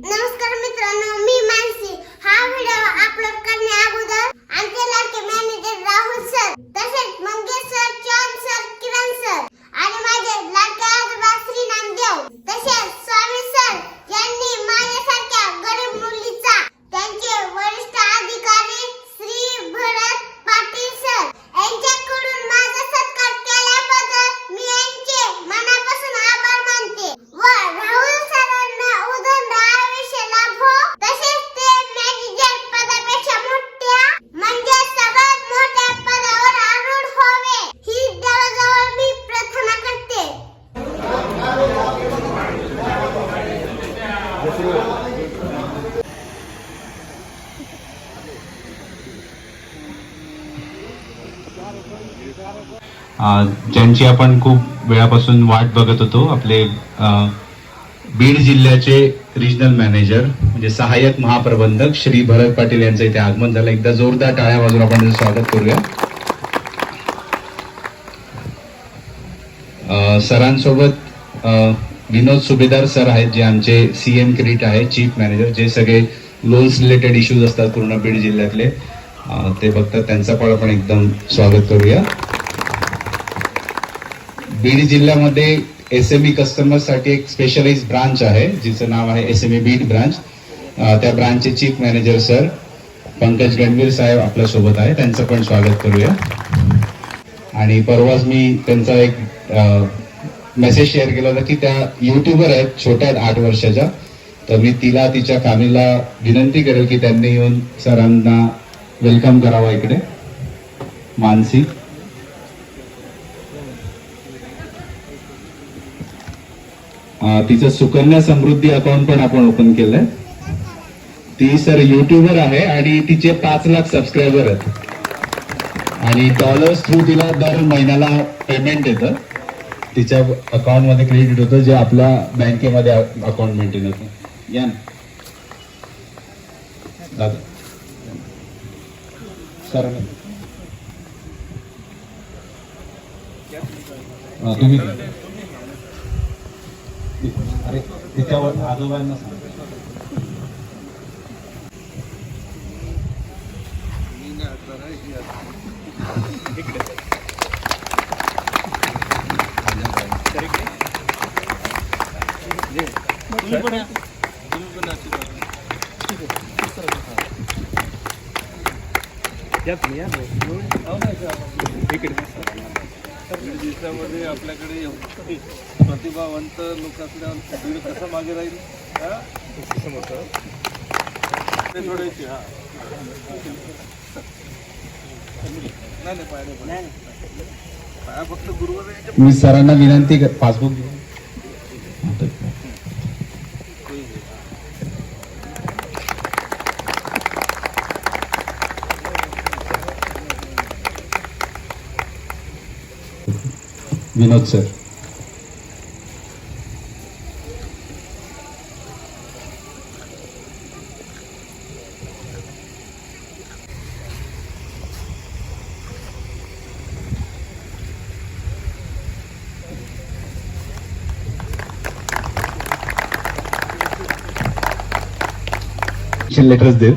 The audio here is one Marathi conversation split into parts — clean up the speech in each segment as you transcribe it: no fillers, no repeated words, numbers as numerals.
नमस्कार मित्रांनो, मी मानसी. हा व्हिडिओ अपलोड करण्या अगोदर आमचे लाडके मॅनेजर राहुल सर, तसेच मंगेश सर, चौहान सर, किरण सर आणि माझे लाडके आजोबा श्री नामदेव, तसेच स्वामी सर यांनी माझ्यासारख्या गरीब मुलीचा त्यांचे वरिष्ठ अधिकारी श्री भरत पाटील सर यांच्याकडून माझा सत्कार केल्याबद्दल मी यांचे मनापासून आभार मानते व राहुल सरांना उदंड आयुष्य लाभो, तसेच ते मॅनेजर पदापेक्षा मोठ्या म्हणजे सगळ्यात मोठ्या पदावर आरूढ व्हावे ही देवाजवळ मी प्रार्थना करते. ज्यांची आपण खूप वेळापासून वाट बघत होतो, आपले बीड जिल्ह्याचे रिजनल मॅनेजर म्हणजे सहाय्यक महाप्रबंधक श्री भरत पाटील यांचं इथे आगमन झालं. एकदा जोरदार टाळ्या वाजवून आपण त्यांचं स्वागत करूया. सरांसोबत विनोद सुभेदार सर आहेत, जे आमचे CM क्रेडिट आहे, चीफ मॅनेजर, जे सगळे लोन्स रिलेटेड इश्यूज असतात पूर्ण बीड जिल्ह्यातले ते बघतात. त्यांचा पण आपण एकदम स्वागत करूया. बीड जिल्ह्यामध्ये SME कस्टमर्स साठी एक स्पेशलाइज ब्रांच आहे, जिचं नाव आहे SME बीड ब्रांच. त्या ब्रांचचे chief manager sir Pankaj Ganvir साहेब आपल्या सोबत आहे, त्यांचं पण स्वागत करूया. आणि परवाच मी त्यांचा एक मेसेज शेअर केला होता की त्या युट्यूबर आहेत, छोट्या आहेत, 8 वर्षाच्या. तर मी तिच्या फॅमिलीला विनंती करेल की त्यांनी येऊन सरांना वेलकम करावा इकडे. मानसी तिचं सुकन्या समृद्धी अकाउंट पण आपण ओपन केलंय. ती सर युट्यूबर आहे आणि तिचे 5 लाख सबस्क्रायबर आहेत आणि डॉलर्स थ्रू तिला दर महिन्याला पेमेंट येतं. तिच्या अकाउंट मध्ये क्रेडिट होतं, जे आपल्या बँकेमध्ये अकाउंट मेंटेन होतं. या दादा सर, तुम्ही अरे तिच्यावर आजोबांना सांग. देशामध्ये आपल्याकडे प्रतिभावंत लोक असल्यावर बीड कसं मागे राहील? ते थोडेसे नाही पाया फक्त गुरुवर. मी सरांना विनंती कर, पासबुक विनोद सर. लेटर्स दे.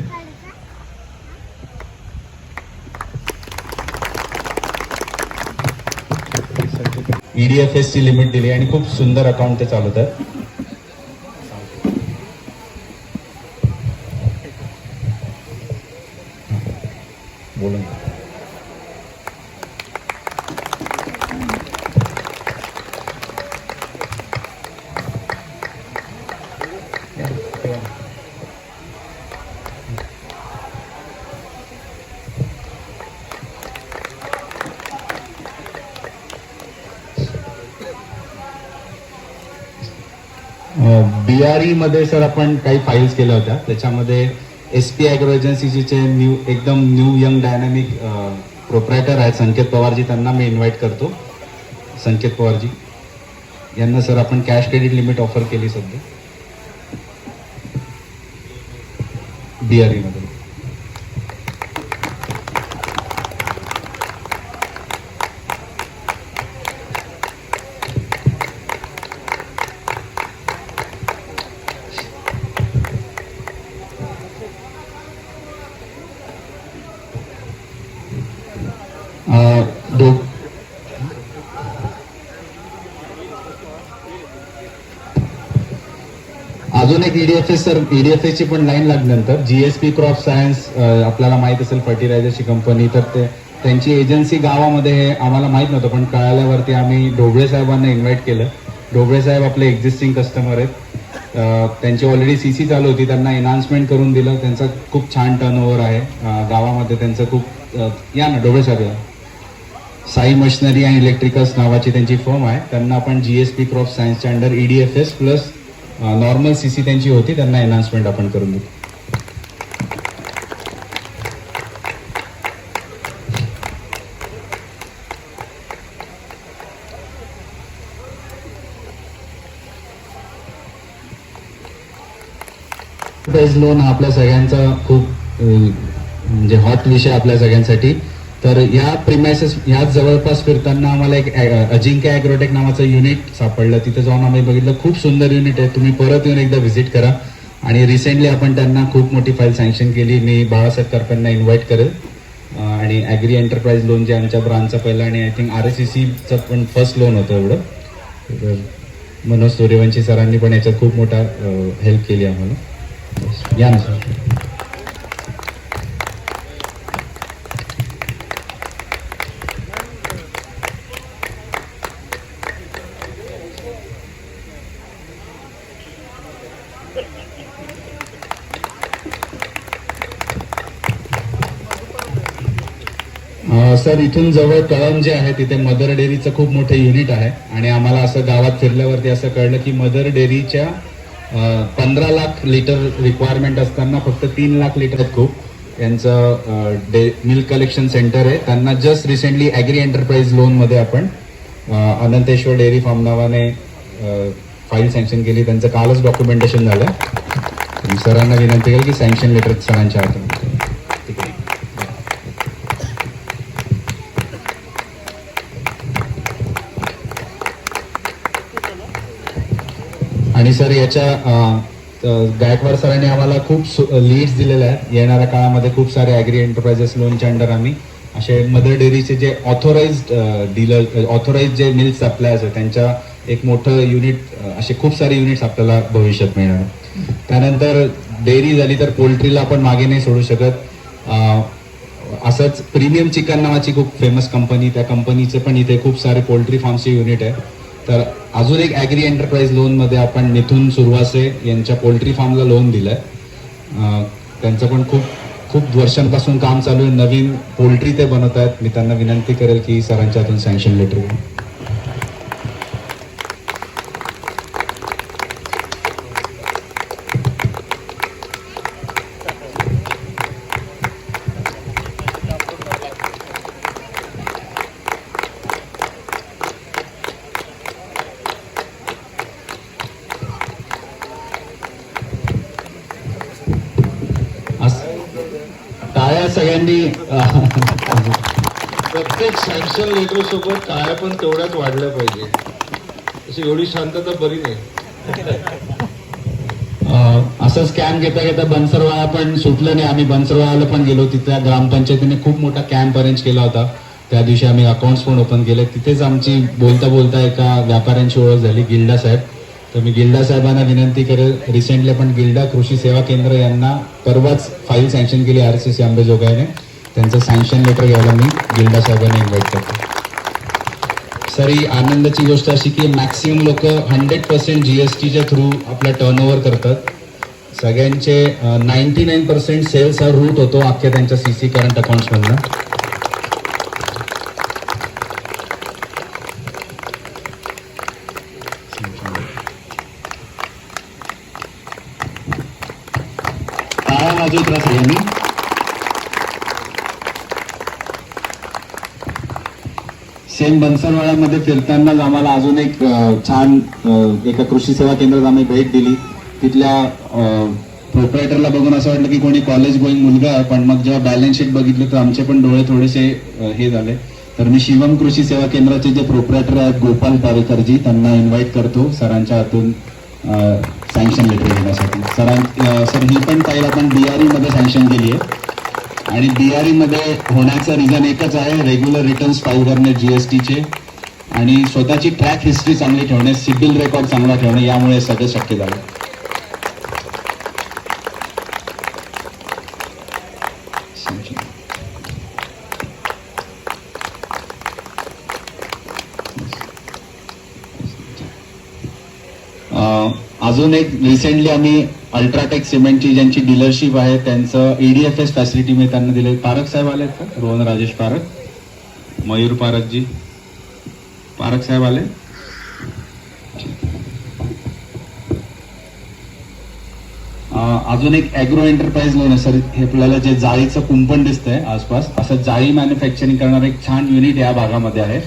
EDFS ची लिमिट दिली आणि खूप सुंदर अकाउंट ते चालवतात. बोलून BRE मध्ये सर आपण काही फाईल्स केल्या होत्या. त्याच्यामध्ये SP ॲग्रो एजन्सीचे एकदम न्यू यंग डायनामिक प्रोप्रायटर आहेत संकेत पवारजी, त्यांना मी इन्व्हाइट करतो. संकेत पवारजी यांना सर आपण कॅश क्रेडिट लिमिट ऑफर केली सध्या BRE मध्ये. एक EDFS सर, EDFS ची पण लाईन लागल्यानंतर GSP क्रॉप सायन्स, आपल्याला माहित असेल फर्टिलायझरची कंपनी, तर ते त्यांची एजन्सी गावामध्ये हे आम्हाला माहित नव्हतं, पण कळाल्यावरती आम्ही ढोबळे साहेबांना इन्व्हाइट केलं. ढोबळे साहेब आपले एक्झिस्टिंग कस्टमर आहेत, त्यांची ऑलरेडी CC चालू होती, त्यांना एनहान्समेंट करून दिलं. त्यांचा खूप छान टर्नओव्हर आहे गावामध्ये, त्यांचं खूप या ना ढोबळे साहेब, साई मशिनरी अँड इलेक्ट्रिकल्स नावाची त्यांची फर्म आहे. त्यांना आपण GSP क्रॉप सायन्सच्या under EDFS plus normal CC त्यांची होती, त्यांना एनहान्समेंट आपण करून दिली. एंटरप्राइज लोन हा आपल्या सगळ्यांचा खूप म्हणजे हॉट विषय आपल्या सगळ्यांसाठी. तर या प्रिमायसेस ह्याच जवळपास फिरताना आम्हाला एक अजिंक्य ॲग्रोटेक नावाचं युनिट सापडलं. तिथे जाऊन आम्ही बघितलं, खूप सुंदर युनिट आहे, तुम्ही परत येऊन एकदा व्हिजिट करा. आणि रिसेंटली आपण त्यांना खूप मोठी फाईल सँक्शन केली. मी बाळासाहेब करपेंना इन्व्हाइट करेल. आणि ॲग्री एंटरप्राइज लोन जे आमच्या ब्रांचचं पहिलं आणि आय थिंक RSCCचं पण फर्स्ट लोन होतं एवढं. तर मनोज सूर्यवंशी सरांनी पण याच्यात खूप मोठा हेल्प केली आम्हाला. या ना सर. सर, इथून जवळ कळम जे आहे तिथे मदर डेअरीचं खूप मोठं युनिट आहे. आणि आम्हाला असं गावात फिरल्यावरती असं कळलं की मदर डेअरीच्या 15 लाख लिटर रिक्वायरमेंट असताना फक्त 3 लाख लिटर खूप यांचं मिल्क कलेक्शन सेंटर आहे. त्यांना जस्ट रिसेंटली ॲग्री एंटरप्राइज लोनमध्ये आपण अनंतेश्वर डेअरी फार्म नावाने फाईल सँक्शन केली. त्यांचं कालच डॉक्युमेंटेशन झालं. सरांना विनंती केली की सँक्शन लेटर सरांच्या हातून. आणि सर, याच्या गायकवाड सरांनी आम्हाला खूप लीड्स दिलेल्या आहेत. येणाऱ्या काळामध्ये खूप सारे ॲग्री एंटरप्राइजेस लोनच्या अंडर आम्ही असे मदर डेअरीचे जे ऑथोराइज्ड डीलर, ऑथोराइज्ड जे मिल्क सप्लायर्स आहेत त्यांच्या एक मोठं युनिट, असे खूप सारे युनिट्स आपल्याला भविष्यात मिळणार. त्यानंतर डेअरी झाली तर पोल्ट्रीला आपण मागे नाही सोडू शकत. असंच प्रीमियम चिकन नावाची खूप फेमस कंपनी, त्या कंपनीचे पण इथे खूप सारे पोल्ट्री फार्मचे युनिट आहे. तर अजून एक ॲग्री एंटरप्राइज लोनमध्ये आपण मिथून सुरवासे यांच्या पोल्ट्री फार्मला लोन दिलंय. त्यांचं पण खूप वर्षांपासून काम चालू आहे. नवीन पोल्ट्री ते बनवत आहेत. मी त्यांना विनंती करेल की सरांच्या हातून सँक्शन लेटर. टाळ्या सगळ्यांनी. प्रत्येक सँक्शन लेटर सोबत टाळ्या पण तेवढ्याच वाढल्या पाहिजे. अशी एवढी शांतता बरी नाही. असं स्कॅम घेता बनसरवाळा पण सुटलं नाही. आम्ही बनसरवाळ्याला पण गेलो. तिथल्या ग्रामपंचायतीने खूप मोठा कॅम्प अरेंज केला होता. त्या दिवशी आम्ही अकाउंट्स पण ओपन केले. तिथेच आमची बोलता एका व्यापाऱ्यांची ओळख झाली, गिल्डा साहेब. तर मी गिल्डा साहेबांना विनंती करेल, रिसेंटली आपण गिल्डा कृषी सेवा केंद्र यांना परवाच फाईल सँक्शन केली RCC अंबेजोगाईने. त्यांचं सँक्शन लेटर घ्यायला मी गिल्डा साहेबांना इन्व्हाइट करतो. सर, ही आनंदाची गोष्ट अशी की मॅक्सिमम लोक 100% GSTच्या थ्रू आपला टर्नओव्हर करतात. सगळ्यांचे 99% सेल्स हा रूट होतो अख्ख्या त्यांच्या CC करंट अकाउंट्समधनं. सगळ्यांनी सेम बनसरवाड्यामध्ये फिरतानाच आम्हाला अजून एक छान एका कृषी सेवा केंद्रात आम्ही भेट दिली. तिथल्या प्रोप्रायटरला बघून असं वाटलं की कोणी कॉलेज गोईंग मुलगा आहे. पण मग जेव्हा बॅलन्स शीट बघितलं तर आमचे पण डोळे थोडेसे हे झाले. तर मी शिवम कृषी सेवा केंद्राचे जे प्रोप्रायटर आहेत गोपाल पारेकरजी, त्यांना इन्व्हाइट करतो सरांच्या हातून सँक्शन लेटर घेण्यासाठी. सर, ही पण फाईल आपण DRE मध्ये सँक्शन केली आहे. आणि DRE मध्ये होण्याचं रिझन एकच आहे, रेग्युलर रिटर्न्स फाईल करणे GSTचे आणि स्वतःची ट्रॅक हिस्ट्री चांगली ठेवणे, सिबिल रेकॉर्ड चांगला ठेवणे. यामुळे सगळं शक्य झालं. अजून एक रिसेंटली आम्ही अल्ट्राटेक सिमेंटची ज्यांची डीलरशिप आहे त्यांचं EDFS फॅसिलिटी मी त्यांना दिले. पारख साहेब आलेत का? रोहन राजेश पारख, मयूर पारख जी, पारख साहेब आले. अजून एक ॲग्रो एंटरप्राइज लोन आहे सर. हे आपल्याला जे जाळीचं कुंपण दिसतंय आसपास, असं जाळी मॅन्युफॅक्चरिंग करणारं एक छान युनिट या भागामध्ये आहे.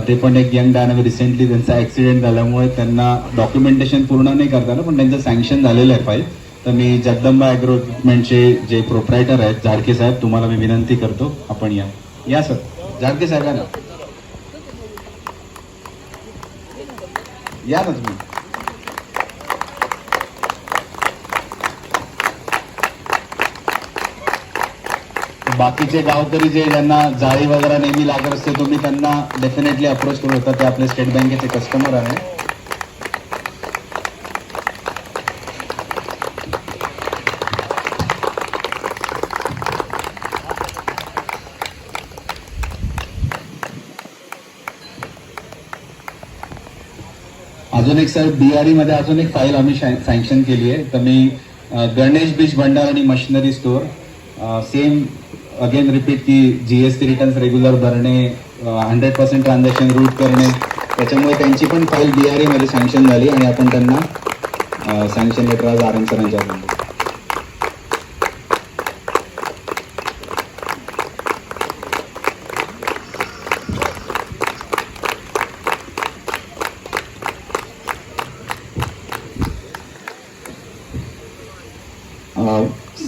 ते पण एक यंग डायनामिक, रिसेंटली त्यांचा ऍक्सिडेंट झाल्यामुळे त्यांना डॉक्युमेंटेशन पूर्ण नाही करता आलं, पण त्यांचं सँक्शन झालेलं आहे फाईल. तर मी जगदंबा ॲग्रो इक्विपमेंटचे जे प्रोप्रायटर आहेत झाडके साहेब, तुम्हाला मी विनंती करतो आपण या सर. झाडके साहेबांना या ना तुम्ही. बाकीचे गावकरी जे ज्यांना जाळी वगैरे नेहमी लागत असते, तुम्ही त्यांना डेफिनेटली अप्रोच करू शकता. ते आपले स्टेट बँकेचे कस्टमर आहे. अजून एक साहेब BRE मध्ये अजून एक फाईल आम्ही सँक्शन केली आहे. तर मी गणेश बीज भंडार आणि machinery store, same again repeat की GST रिटर्न्स रेग्युलर भरणे, 100% ट्रान्झॅक्शन रूट करणे, त्याच्यामुळे त्यांची पण फाईल BRE मध्ये सँक्शन झाली आणि आपण त्यांना सँक्शन लेटर आज RM सरांच्या हातात देऊ.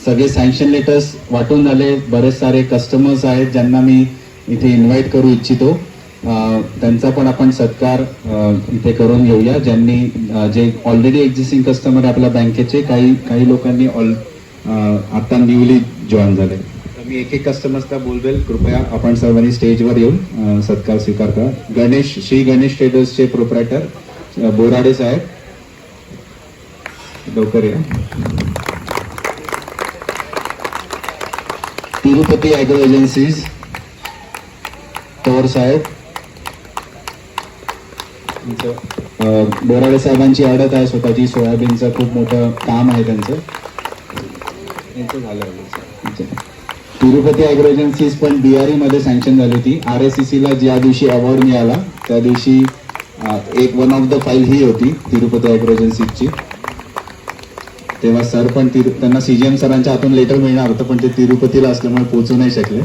सगळे सँक्शन लेटर्स वाटून झाले. बरेच सारे कस्टमर्स आहेत ज्यांना मी इथे इन्व्हाइट करू इच्छितो. त्यांचा पण आपण सत्कार इथे करून घेऊया. ज्यांनी जे ऑलरेडी एक्झिस्टिंग कस्टमर आहे आपल्या बँकेचे, काही लोकांनी आता न्यूली जॉईन झाले. तर मी एक कस्टमर्सला बोलवेल, कृपया आपण सर्वांनी स्टेजवर येऊन सत्कार स्वीकार करा. श्री गणेश ट्रेडर्सचे प्रोप्रायटर बोराडे साहेब, लवकर या. तिरुपती ॲग्रो एजन्सीज, तोर साहेब. बोराडे साहेबांची आडत आहे स्वतःची, सोयाबीनचं खूप मोठं काम आहे त्यांचं. तिरुपती ॲग्रो एजन्सीज पण BRE मध्ये सँक्शन झाली होती. RSCC ला ज्या दिवशी अवॉर्ड मिळाला त्या दिवशी एक वन ऑफ द फाईल ही होती तिरुपती ॲग्रो एजन्सीजची. तेव्हा सर पण त्यांना CGM सरांच्या हातून लेटर मिळणार होतं, पण ते तिरुपतीला असल्यामुळे पोहोचू नाही शकले.